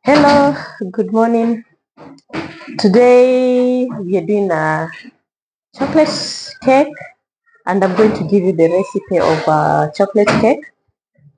Hello, good morning. Today we are doing a chocolate cake and I'm going to give you the recipe of chocolate cake.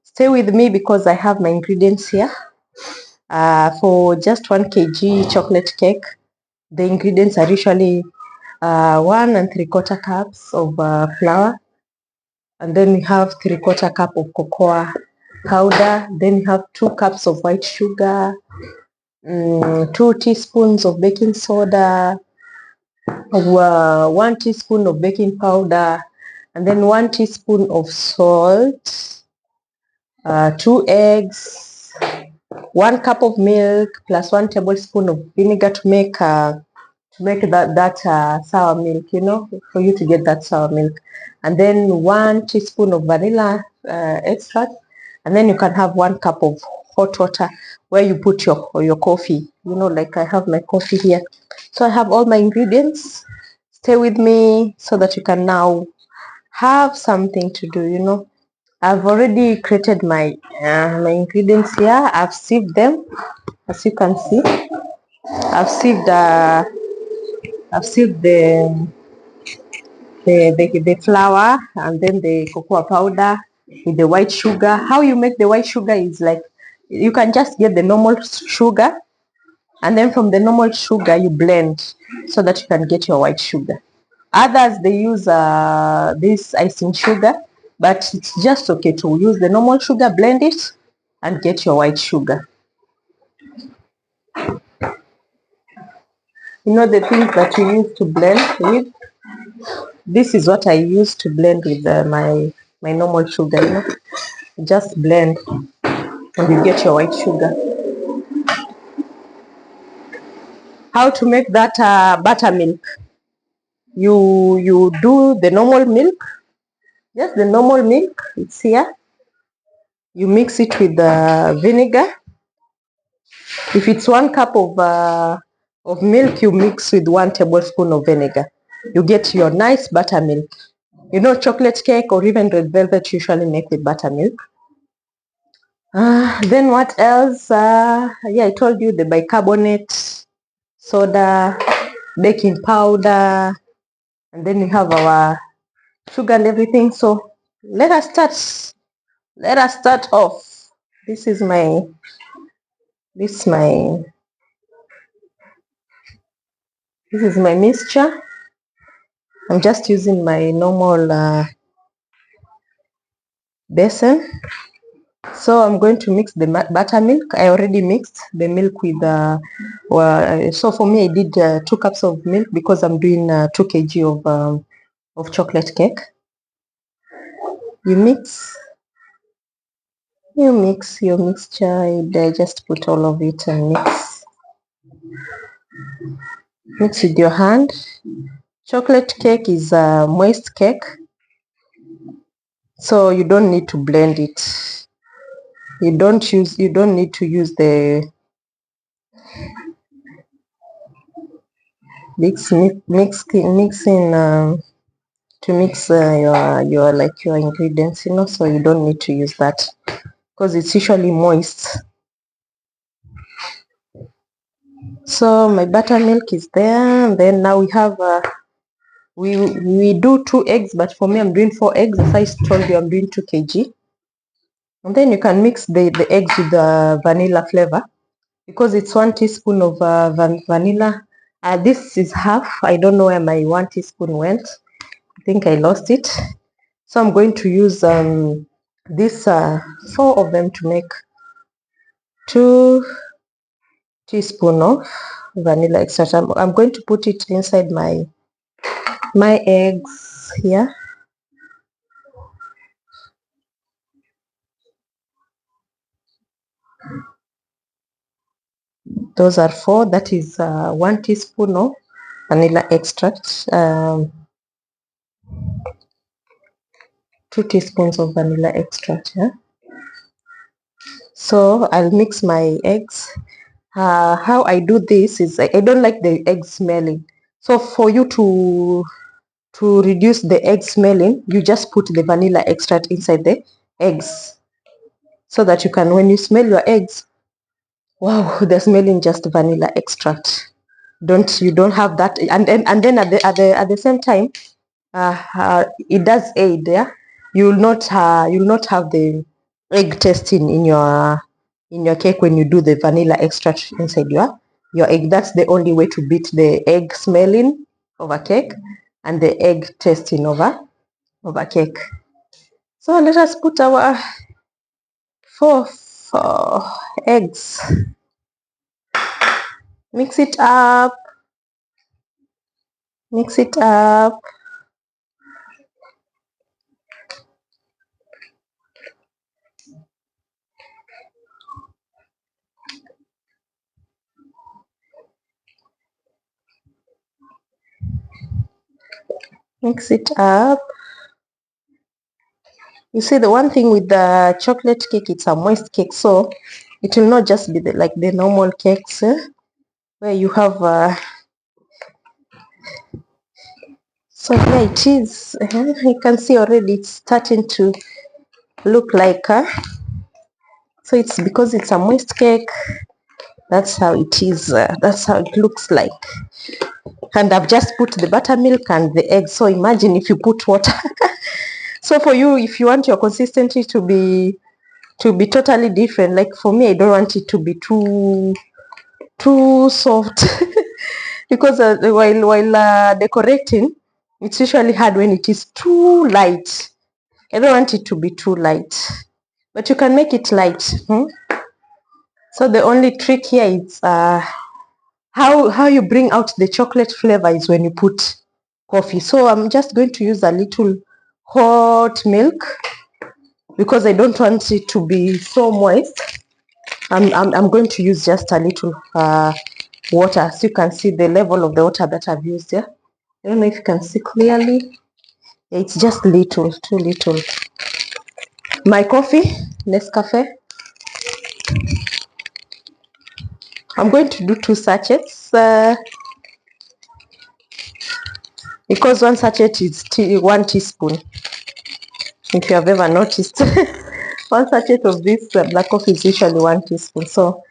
Stay with me because I have my ingredients here. For just 1 kg chocolate cake, the ingredients are usually 1 3/4 cups of flour, and then we have 3/4 cup of cocoa powder, then we have 2 cups of white sugar, 2 teaspoons of baking soda, 1 teaspoon of baking powder, and then 1 teaspoon of salt, 2 eggs, 1 cup of milk plus 1 tablespoon of vinegar to make that sour milk, for you to get that sour milk, and then 1 teaspoon of vanilla extract, and then you can have 1 cup of hot water where you put your coffee, like I have my coffee here. So I have all my ingredients. Stay with me so that you can now have something to do. I've already created my ingredients here. I've sieved them, as you can see. I've sieved the flour and then the cocoa powder with the white sugar. How you make the white sugar is like you can just get the normal sugar, and then from the normal sugar you blend so that you can get your white sugar. Others they use this icing sugar, but it's just okay to use the normal sugar, blend it, and get your white sugar. The things that you use to blend with. This is what I use to blend with my normal sugar. Just blend and you get your white sugar. How to make that buttermilk? You do the normal milk, just the normal milk. It's here. You mix it with vinegar. If it's 1 cup of milk, you mix with 1 tablespoon of vinegar. You get your nice buttermilk. Chocolate cake or even red velvet usually make with buttermilk. Then what else? Yeah, I told you the bicarbonate soda, baking powder, and then we have our sugar and everything. So let us start. Let us start off. This is my this my this is my mixture. I'm just using my normal basin. So I'm going to mix the buttermilk. I already mixed the milk with so for me I did 2 cups of milk because I'm doing 2 kg of chocolate cake. You mix your mixture. I just put all of it and mix with your hand. Chocolate cake is a moist cake, so you don't need to blend it. You don't need to use the mixing to mix your ingredients, so you don't need to use that because it's usually moist. So my buttermilk is there, and then now we have we do 2 eggs, but for me I'm doing 4 eggs. As I told you, I'm doing 2 kg. And then you can mix the eggs with the vanilla flavor because it's 1 teaspoon of vanilla. This is half. I don't know where my 1 teaspoon went. I think I lost it. So I'm going to use this 4 of them to make 2 teaspoon of vanilla extract. I'm going to put it inside my eggs here. Those are 4. That is 1 teaspoon of vanilla extract, 2 teaspoons of vanilla extract. Yeah. So I'll mix my eggs. How I do this is I don't like the egg smelling. So for you to reduce the egg smelling, you just put the vanilla extract inside the eggs so that you can, when you smell your eggs, Wow, they're smelling just vanilla extract. You don't have that, and then at the same time, it does aid. Yeah, you'll not have the egg tasting in your cake when you do the vanilla extract inside your egg. That's the only way to beat the egg smelling of a cake and the egg tasting of a cake. So let us put our four eggs. Mix it up. Mix it up. Mix it up. You see, the one thing with the chocolate cake, it's a moist cake, so it will not just be like the normal cakes where you have. So here it is. You can see already it's starting to look like. So it's because it's a moist cake. That's how it is. That's how it looks like. And I've just put the buttermilk and the egg. So imagine if you put water. So for you, if you want your consistency to be totally different, like for me, I don't want it to be too soft because while decorating, it's usually hard when it is too light. I don't want it to be too light, but you can make it light. So the only trick here is how you bring out the chocolate flavor is when you put coffee. So I'm just going to use a little hot milk because I don't want it to be so moist. I'm going to use just a little water, so you can see the level of the water that I've used here. I don't know if you can see clearly. It's just little, too little. My coffee, Nescafe. I'm going to do 2 sachets because 1 sachet is 1 teaspoon. If you have ever noticed, 1 sachet of this black coffee is usually 1 teaspoon. So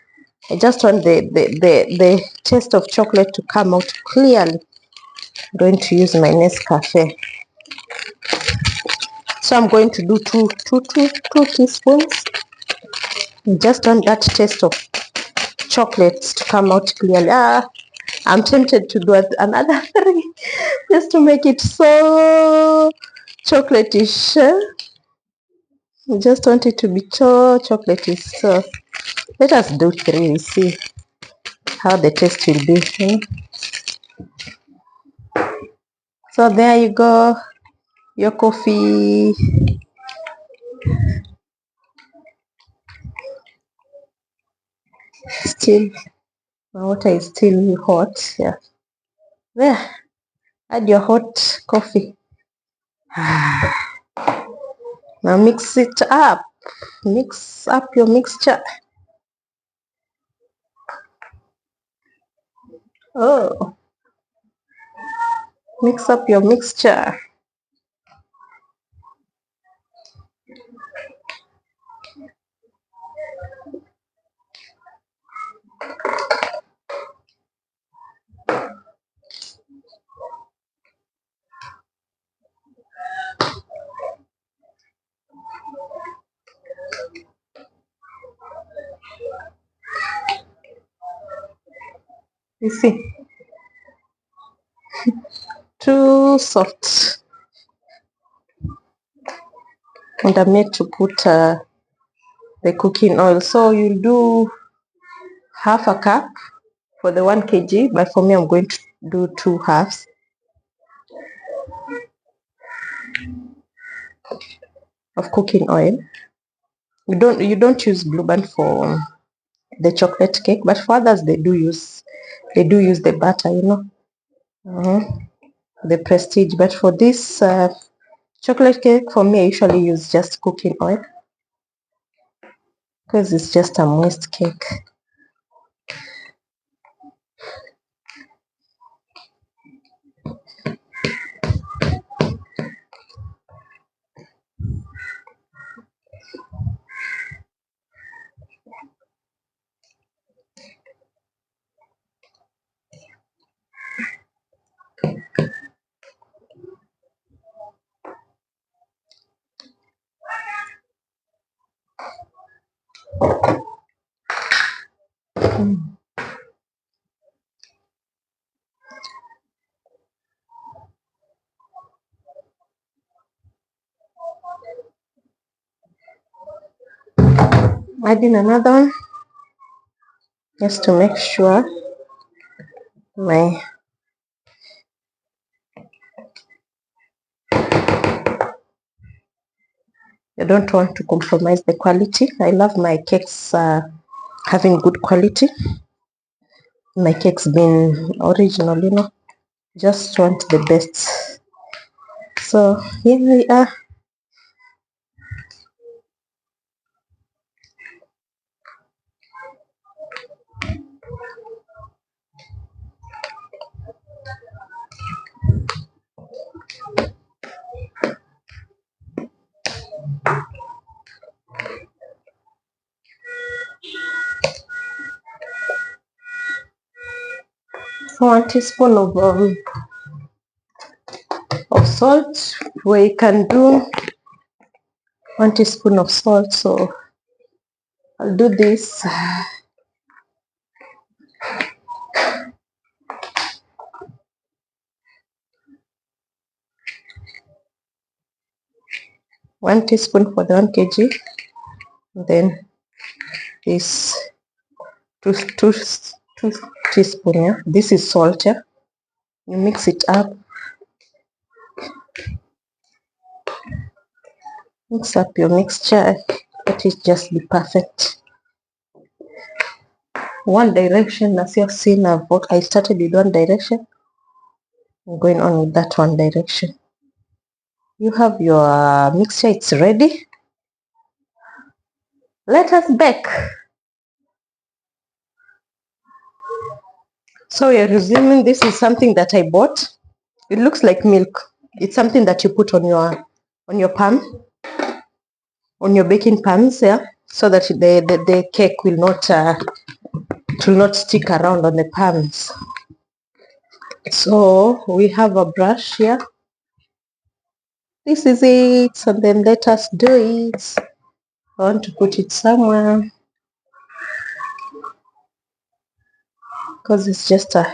I just want the taste of chocolate to come out clearly. I'm going to use my Nescafe. So I'm going to do two teaspoons. I just want that taste of chocolate to come out clearly. I'm tempted to do another 3 just to make it so chocolatish. I just want it to be so chocolatey. So let us do 3 and see how the taste will be. So there you go, your coffee. Still, my water is still hot. Yeah, there. Add your hot coffee. Now mix it up. Mix up your mixture. Oh, mix up your mixture. You see, too soft. And I'm yet to put the cooking oil. So you'll do half a cup for the 1 kg, but for me I'm going to do 2 halves of cooking oil. You don't use Blue Band for the chocolate cake, but for others they do use the butter, the Prestige. But for this chocolate cake, for me I usually use just cooking oil because it's just a moist cake. Adding another one just to make sure my I don't want to compromise the quality. I love my cakes having good quality. My cakes being original, you know, just want the best. So here we are. So 1 teaspoon of salt. We can do 1 teaspoon of salt. So I'll do this. One teaspoon for the 1 kg. Then this two teaspoon. Yeah, this is salt. Yeah, you mix it up. Mix up your mixture. Let it just be perfect. One direction, as you have seen, I started with one direction. I'm going on with that one direction. You have your mixture, it's ready. Let us bake. So we are resuming. This is something that I bought. It looks like milk. It's something that you put on your pan, on your baking pans, yeah, so that the cake will not stick around on the pans. So we have a brush here. This is it, and then let us do it. I want to put it somewhere because it's just a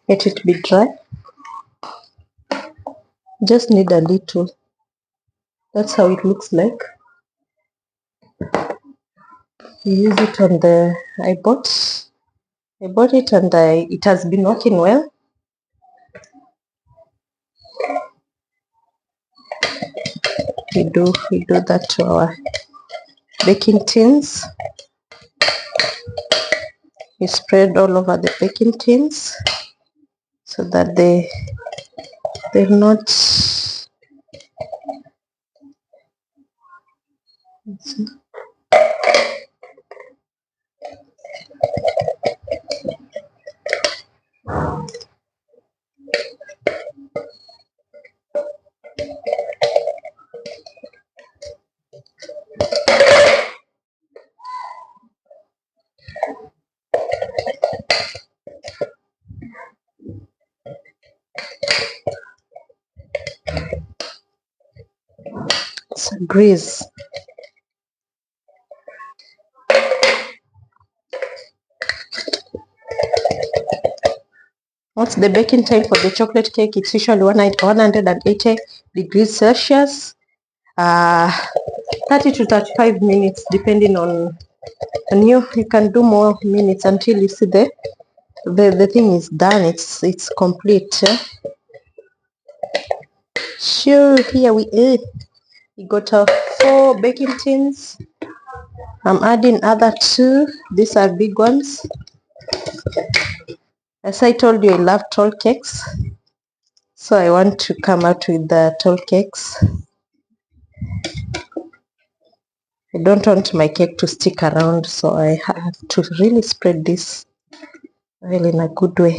let it be dry. Just need a little. That's how it looks like. You use it on the I bought it, and it has been working well. We do that to our baking tins. You spread all over the baking tins so that they're not. It's a grease. What's the baking time for the chocolate cake? It's usually 180 degrees Celsius, 30 to 35 minutes, depending on you. You can do more minutes until you see the thing is done. It's complete. Yeah? Sure, here we are. We got our 4 baking tins. I'm adding other 2. These are big ones. As I told you, I love tall cakes, so I want to come out with the tall cakes. I don't want my cake to stick around, so I have to really spread this really in a good way.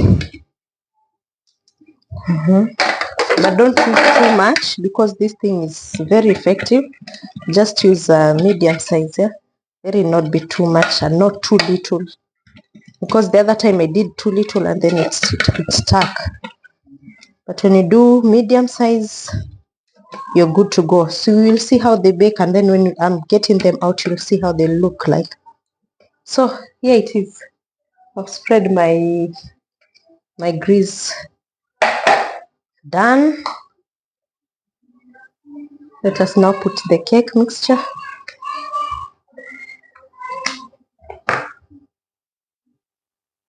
But don't use too much because this thing is very effective. Just use a medium size, yeah. Let it not be too much and not too little, because the other time I did too little and then it stuck. But when you do medium size, you're good to go. So you will see how they bake, and then when I'm getting them out, you'll see how they look like. So here it is. I've spread my grease. Done. Let us now put the cake mixture.